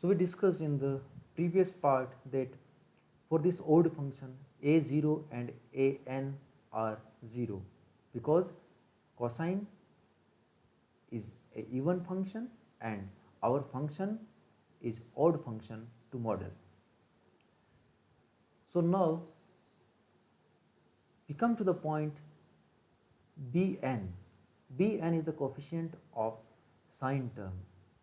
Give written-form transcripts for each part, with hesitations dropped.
So we discussed in the previous part that for this odd function a0 and an are 0 because cosine is a even function and our function is odd function to model. So now we come to the point bn. Bn is the coefficient of sine term,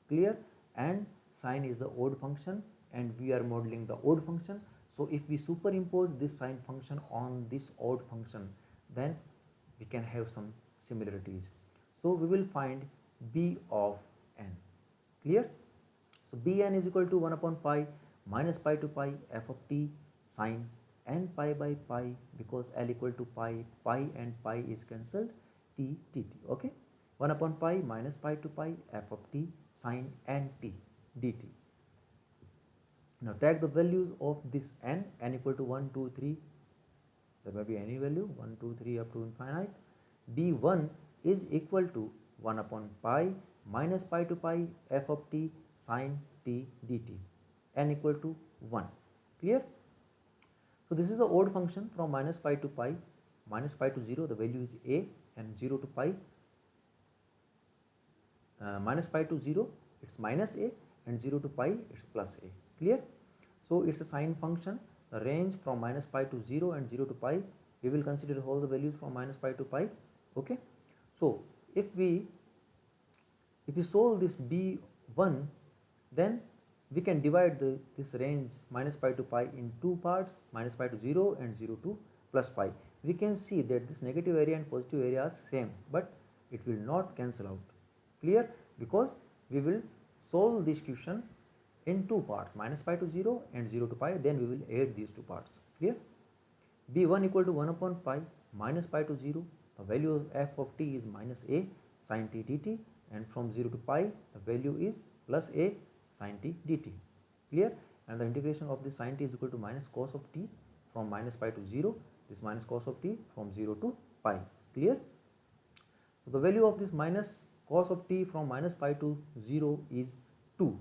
clear, and sine is the odd function and we are modeling the odd function. So if we superimpose this sine function on this odd function, then we can have some similarities. So we will find b of n, clear. So bn is equal to 1 upon pi minus pi to pi f of t sine n pi by pi, because l equal to pi, pi and pi is cancelled, t dt. Okay, 1 upon pi minus pi to pi f of t sine n t dt. Now take the values of this n equal to 1, 2, 3, there may be any value 1, 2, 3 up to infinite. b1 is equal to 1 upon pi minus pi to pi f of t sine t dt, n equal to 1, clear. So this is the odd function from minus pi to pi, minus pi to 0 the value is a, and 0 to pi, minus pi to 0 it's minus a, and 0 to pi it's plus a, clear. So it's a sine function, the range from minus pi to 0 and 0 to pi, we will consider all the values from minus pi to pi. Okay, so if we solve this b1, then we can divide this range minus pi to pi in two parts, minus pi to 0 and 0 to plus pi. We can see that this negative area and positive area are same, but it will not cancel out, clear, because we will solve this question in two parts, minus pi to 0 and 0 to pi, then we will add these two parts, clear. b1 equal to 1 upon pi minus pi to 0, the value of f of t is minus a sin t dt, and from 0 to pi the value is plus a sin t dt, clear. And the integration of this sin t is equal to minus cos of t from minus pi to 0, this minus cos of t from 0 to pi, clear. So the value of this minus cos of t from minus pi to 0 is 2,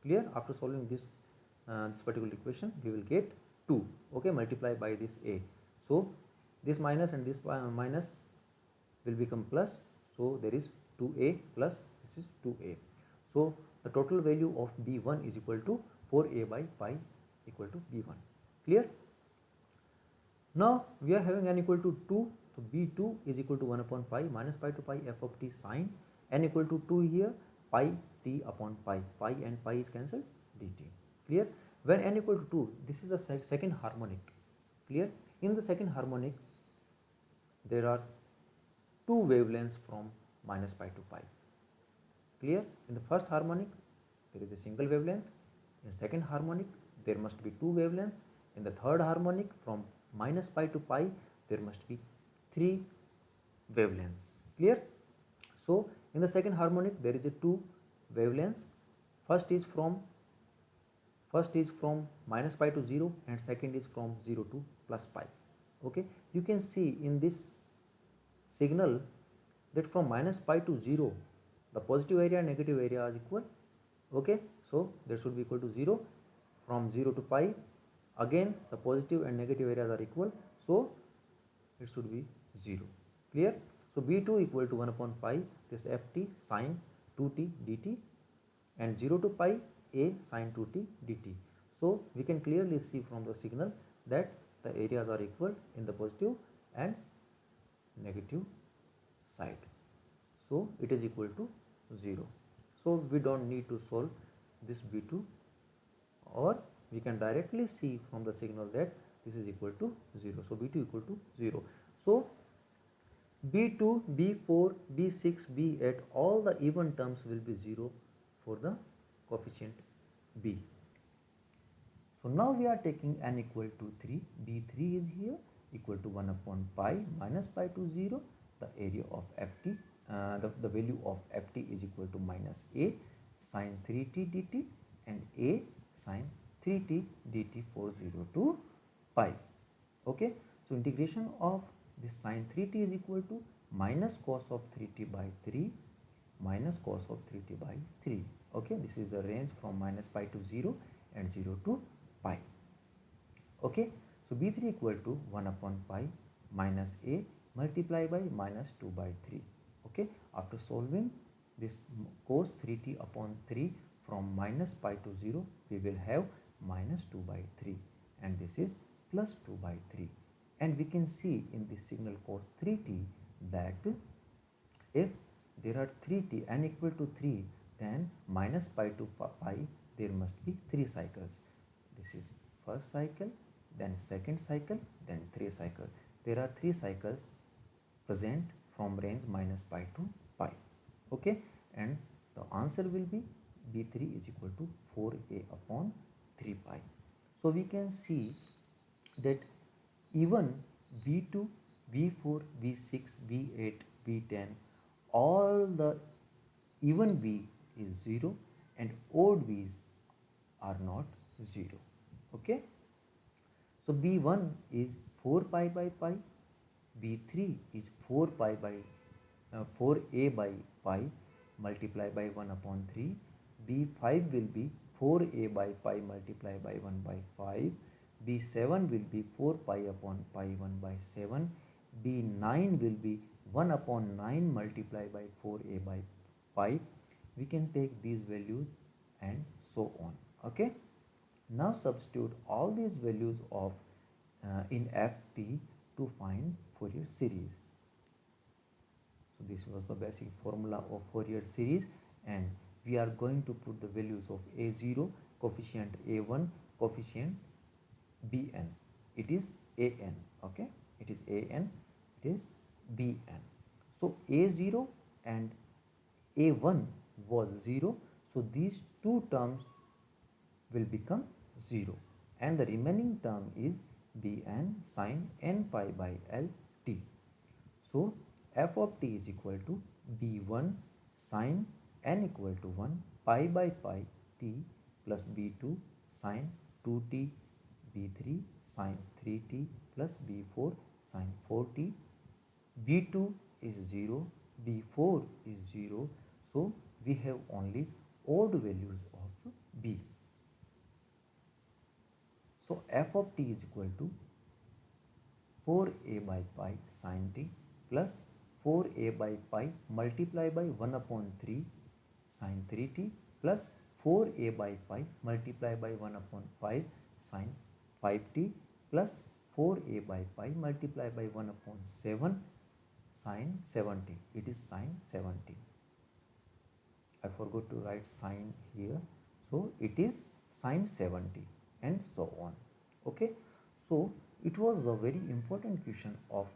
clear. After solving this particular equation we will get 2, okay, multiply by this a. So this minus and this minus will become plus, so there is 2a plus this is 2a. So the total value of b1 is equal to 4a by pi equal to b1, clear. Now we are having n equal to 2, so b2 is equal to 1 upon pi minus pi to pi f of t sine n equal to 2 here, pi t upon pi, pi and pi is cancelled, dt, clear. When n equal to 2, this is the second harmonic, clear. In the second harmonic there are two wavelengths from minus pi to pi, clear. In the first harmonic there is a single wavelength, in second harmonic there must be two wavelengths, in the third harmonic from minus pi to pi there must be three wavelengths, clear. So in the second harmonic there is a two wavelengths, first is from minus pi to 0 and second is from 0 to plus pi, okay. You can see in this signal that from minus pi to 0 the positive area and negative area are equal, okay. So that should be equal to 0. From 0 to pi again the positive and negative areas are equal, so it should be 0, clear. So b2 equal to 1 upon pi this ft sine 2t dt, and 0 to pi a sine 2t dt. So we can clearly see from the signal that the areas are equal in the positive and negative side, so it is equal to 0. So we don't need to solve this b2, or we can directly see from the signal that this is equal to 0. So b2 equal to 0. So b2, b4, b6, b8 all the even terms will be 0 for the coefficient b. So now we are taking n equal to 3, b3 is here equal to 1 upon pi minus pi to 0, the area of ft, the value of ft is equal to minus a sine 3t dt and a sine 3t dt for 0 to pi, okay. So integration of this sine 3t is equal to minus cos of 3t by 3 minus cos of 3t by 3. Okay, this is the range from minus pi to 0 and 0 to pi. Okay, so b3 equal to 1 upon pi minus a multiplied by minus 2 by 3. Okay, after solving this cos 3t upon 3 from minus pi to 0, we will have minus 2 by 3, and this is plus 2 by 3. And we can see in this signal cos 3t that if there are 3t n equal to 3, then minus pi to pi there must be 3 cycles. This is first cycle, then second cycle, then 3 cycle. There are 3 cycles present from range minus pi to pi. Okay, and the answer will be b3 is equal to 4a upon 3 pi. So we can see that even b2, b4, b6, b8, b10, all the even b is 0 and odd b's are not 0. Okay, so b1 is 4 pi by pi, b3 is 4 pi by 4a by pi multiplied by 1 upon 3, b5 will be 4a by pi multiplied by 1 by 5, b7 will be 4 pi upon pi 1 by 7, b9 will be 1 upon 9 multiplied by 4a by pi. We can take these values and so on. Okay, now substitute all these values of in ft to find Fourier series. So this was the basic formula of Fourier series, and we are going to put the values of a0, coefficient a1, coefficient bn. It is an. Okay, it is an, it is bn. So a0 and a1 was 0, so these two terms will become 0, and the remaining term is bn sin n pi by l t. So f of t is equal to b1 sin n equal to 1 pi by pi t plus b2 sin 2t, b3 sin 3t plus b4 sin 4t. b2 is 0, b4 is 0, so we have only odd values of b. So f of t is equal to 4a by pi sin t plus 4a by pi multiplied by 1 upon 3 sin 3t plus 4a by pi multiplied by 1 upon 5 sin 5t plus 4a by pi multiplied by 1 upon 7 sin 70. It is sin 70. I forgot to write sin here, so it is sin 70 and so on. Okay, so it was a very important question of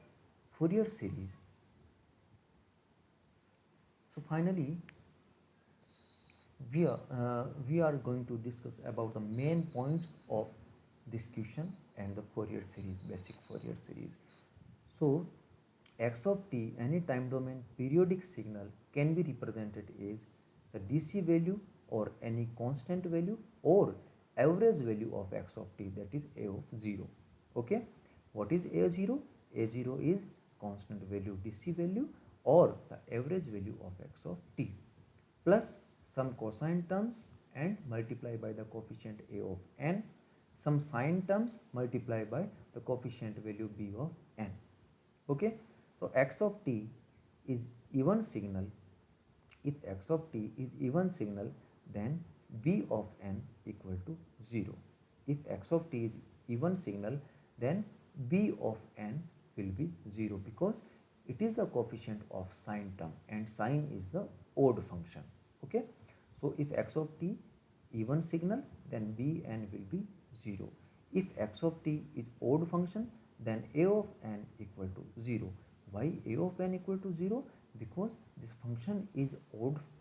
Fourier series. So finally we are going to discuss about the main points of this question and the Fourier series, basic Fourier series. So x of t, any time domain periodic signal, can be represented as the DC value or any constant value or average value of x of t, that is a of 0. Okay, what is a0? a0 is constant value DC value or the average value of x of t plus some cosine terms and multiply by the coefficient a of n, some sine terms multiply by the coefficient value b of n. Okay, so x of t is even signal. If x of t is even signal, then b of n equal to 0. If x of t is even signal, then b of n will be 0 because it is the coefficient of sine term and sine is the odd function. Okay, so if x of t even signal, then bn will be 0. If x of t is odd function, then a of n equal to 0. Why a of n equal to 0? Because this function is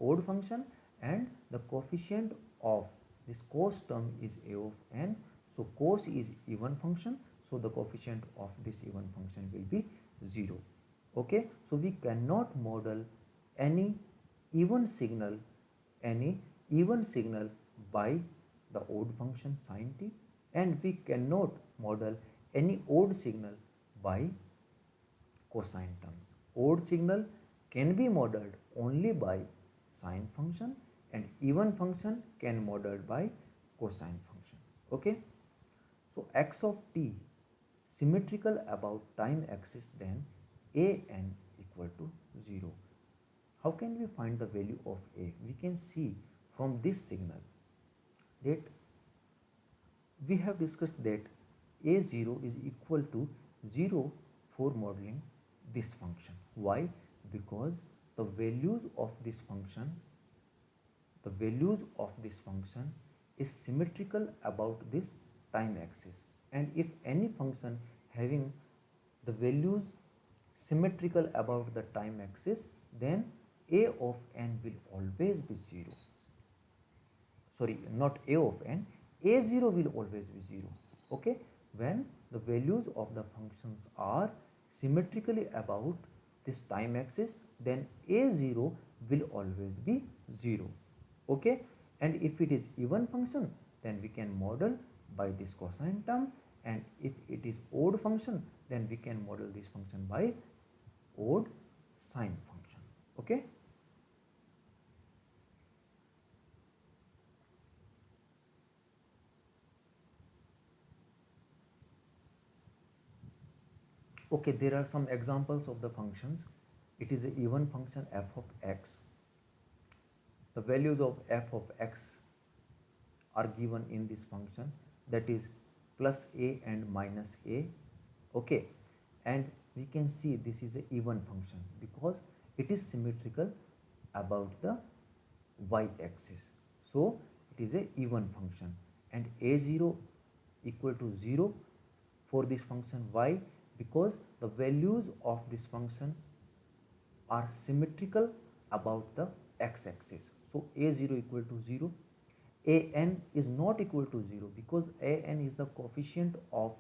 odd function and the coefficient of this cos term is a of n. So cos is even function, so the coefficient of this even function will be 0. Okay, so we cannot model any even signal by the odd function sin t, and we cannot model any odd signal by cosine terms. Odd signal can be modeled only by sine function, and even function can modeled by cosine function. Okay, so x of t symmetrical about time axis, then a n equal to 0. How can we find the value of a? We can see from this signal that we have discussed that a0 is equal to 0 for modeling this function. Why? Because the values of this function, is symmetrical about this time axis, and if any function having the values symmetrical about the time axis, then a of n will always be 0. Sorry, not a of n, a0 will always be 0. Okay, when the values of the functions are symmetrically about this time axis, then a0 will always be 0. Okay, and if it is even function, then we can model by this cosine term, and if it is odd function, then we can model this function by odd sine function. Okay. Okay, there are some examples of the functions. It is an even function f of x. The values of f of x are given in this function, that is plus a and minus a. Okay, and we can see this is an even function because it is symmetrical about the y-axis. So it is a even function, and a0 equal to 0 for this function. Why? Because the values of this function are symmetrical about the x-axis. So a0 equal to 0. an is not equal to 0 because an is the coefficient of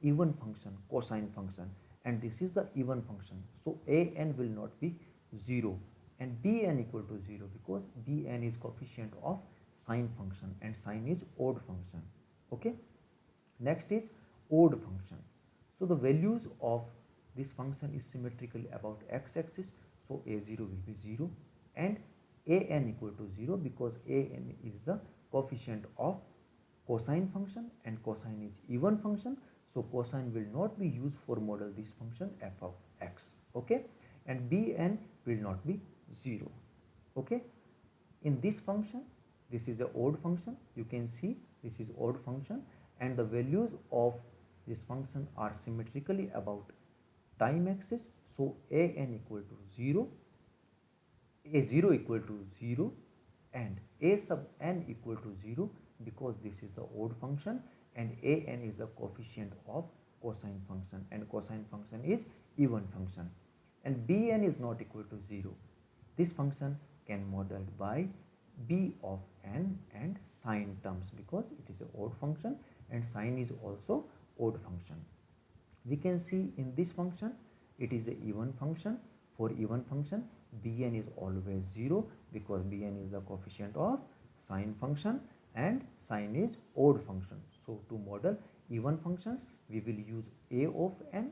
even function, cosine function, and this is the even function. So an will not be 0, and bn equal to 0 because bn is coefficient of sine function, and sine is odd function. Okay, next is odd function. So the values of this function is symmetrical about x-axis, so a0 will be 0, and an equal to 0 because an is the coefficient of cosine function, and cosine is even function, so cosine will not be used for model this function f of x. Okay, and bn will not be 0. Okay, in this function, this is a odd function, you can see this is odd function, and the values of this function are symmetrically about time axis, so an equal to 0, a0 equal to 0, and a sub n equal to 0 because this is the odd function, and an is the coefficient of cosine function, and cosine function is even function, and bn is not equal to 0. This function can modeled by b of n and sine terms because it is an odd function and sine is also odd function. We can see in this function it is a even function. For even function, bn is always 0 because bn is the coefficient of sine function, and sine is odd function. So to model even functions, we will use a of n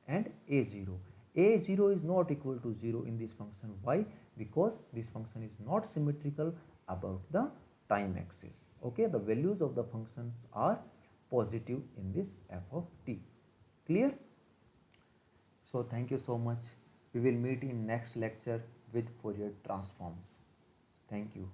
and a0. a0 is not equal to 0 in this function. Why? Because this function is not symmetrical about the time axis. Okay, the values of the functions are positive in this f of t. Clear? So thank you so much. We will meet in next lecture with Fourier transforms. Thank you.